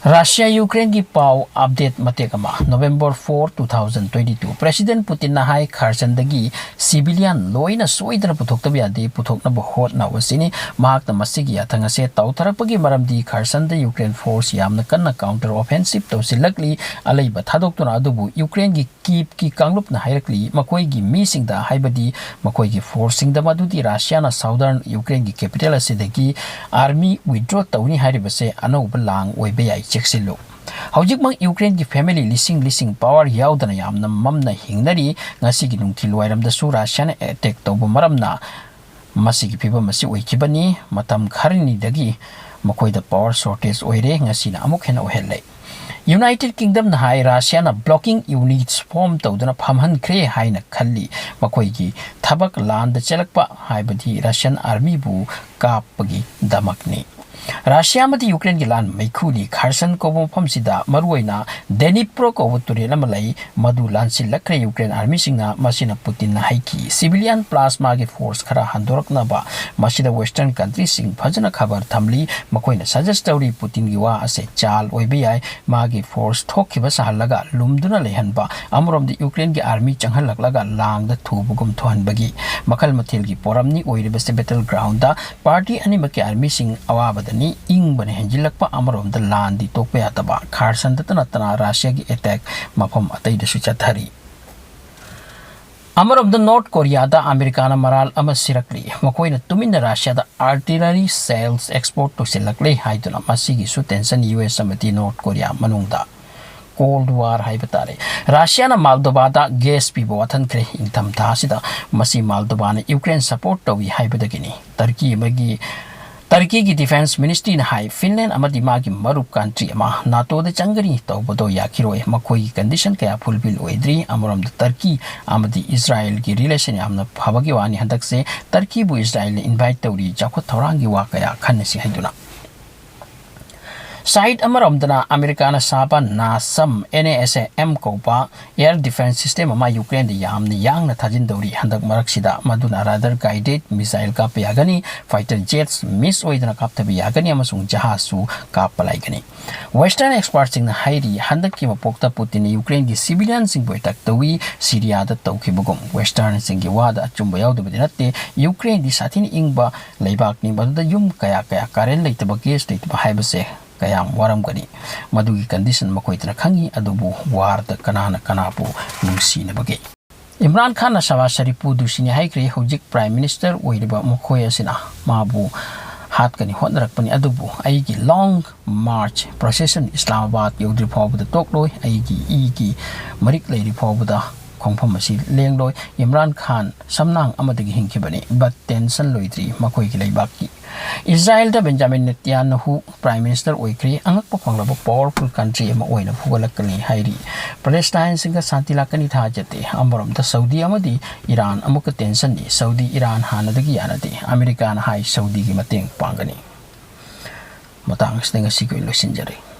Russia Ukraine की पाव update मतेकमा November 4, 2022 President Putin na hai Kherson dagi civilian loina soidana puthokta biade puthokna bohot na wasini mahak na masigi athanga se tawtharapagi maramdi Kherson da Ukraine force yamna kanna counter offensive tawsilakli alaiba thadoktura adubu Ukraine gi Kyiv ki kanglup na hairakli makoi gi mising da haibadi makoi gi forcing da madudi Russia na southern Ukraine gi capital asidagi army withdraw tawni hairibase anauba lang oibe yai Chexilu. Hojik mang Ukraine ki family lising power yaudana yamna mamna hingnari ngasi gi nungthil wairam da su Russia na attack tawba maramna masi gi piba masi oikibani matam kharini dagi makoi da power shortage oire ngasi na amuk hena ohelle. United Kingdom na hai Russia na blocking units form tawdana phamhan kre haina khalli makoi gi thabak land chelakpa haibadi Russian army bu kapagi damakni. Russia mati Ukraine ki lan maikuli Kherson ko phamsida maruina Dnipro ko turi lamalai madu lansi lakre Ukraine army singa masina Putin na haiki civilian plasma ki force khara handorakna ba masida western country sing phajana khabar thamli makoina suggest tawri Putin gi wa ase chal oibe yai magi force thokhiba sahalaga lumduna lehan ba amrom di Ukraine ki army changhalaklaga lang da thubugum thohan bagi makal mathil gi poramni oiriba se battleground da party animaki army sing awaba ni ing bane henjilakpa amarom da landi tokpe ataba Kherson tana Russia gi attack mafam atai da su chathari amarom da North Korea da Americana maral ama sirakli makoina tumin Russia da artillery sales export to silakle haiduna masigi su tension US amati North Korea manungda Cold War haibatare Russia na Moldova da gas pibo athan kre ingtam tha sida masi Moldova na Ukraine support to wi haibadagini Turkey ki defense ministry na hai Finland amadi magi marup country ama NATO da changari tawbodo yakiroi makoi condition kaya fulfill oidri amoram da Turkey amadi Israel ki relation amna phabagi wani handak se Turkey bu Israel invite tawri jakhot thorangi wa kaya khansi haiduna Side amaramdana Americana saba nasam NASAM kopa air defense system ama Ukraine da yamni yang na thajin dawri handak maraksida maduna radar guided missile ka payagani fighter jets miss oidana kaptabi yagani amasung jahasu ka palaigani Western experts sing na hairi handak ki mapokta Putin Ukraine gi civilian sing boitak tawi Syria da tawkhibugum Western sing gi wada achumba yawdu bedinate Ukraine di satin ingba leibak ni baduda yum kaya karen leitaba case leitaba haibase kayam waram gani madugi condition makoi tana khangi adubu war da kanana kanapu nungsi na bage Imran Khan na sawa saripu dusini haikre hojik prime minister oiriba mokhoy asina mabu hat kani hotnarak pani adubu aigi long march procession Islamabad yodri phawbuda tokloi aigi marik leiri phawbuda khongpham asi lengloi Imran Khan samnang amadagi hingkibani but tension loidri makoi gi leibaki Israel da Benjamin Netanyahu Prime Minister oikri angak papanglaba powerful country ama oina fugalakani hairi Palestine singa santi lakani thajate amaram da Saudi amadi Iran amuka tension ni Saudi Iran hanadagi yanade America na hai Saudi gi mateng pangani matang stenga sikoi losinjare